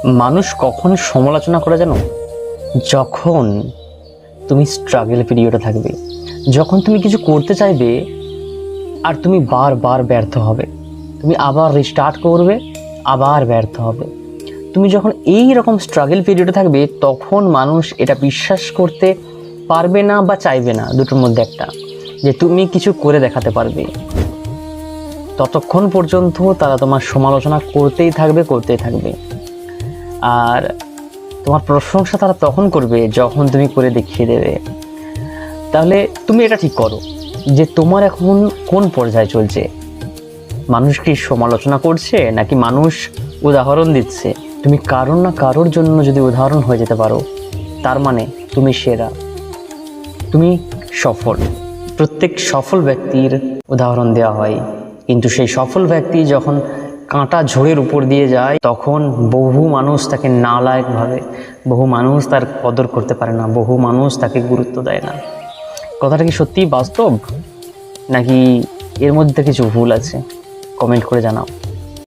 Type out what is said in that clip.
মানুষ কখন সমালোচনা করে জানো? যখন তুমি স্ট্রাগল পিরিয়ডে থাকবে, যখন তুমি কিছু করতে চাইবে আর তুমি বারবার ব্যর্থ হবে, তুমি আবার রিস্টার্ট করবে, আবার ব্যর্থ হবে। তুমি যখন এই রকম স্ট্রাগল পিরিয়ডে থাকবে, তখন মানুষ এটা বিশ্বাস করতে পারবে না বা চাইবে না, দুটোর মধ্যে একটা, যে তুমি কিছু করে দেখাতে পারবে। ততক্ষণ পর্যন্ত তারা তোমার সমালোচনা করতেই থাকবে। আর তোমার প্রশংসা তারা তখন করবে যখন তুমি করে দেখিয়ে দেবে। তাহলে তুমি এটা ঠিক করো যে তোমার এখন কোন পর্যায়ে চলছে। মানুষ কি সমালোচনা করছে নাকি মানুষ উদাহরণ দিচ্ছে? তুমি কারোর না কারোর জন্য যদি উদাহরণ হয়ে যেতে পারো, তার মানে তুমি সেরা, তুমি সফল। প্রত্যেক সফল ব্যক্তির উদাহরণ দেওয়া হয়, কিন্তু সেই সফল ব্যক্তি যখন কাঁটা ঝোড়ের উপর দিয়ে যায়, তখন বহু মানুষ তাকে নালায়েক ভাবে, বহু মানুষ তার কদর করতে পারে না, বহু মানুষ তাকে গুরুত্ব দেয় না। কথাটা কি সত্যিই বাস্তব, নাকি এর মধ্যে কিছু ভুল আছে? কমেন্ট করে জানাও।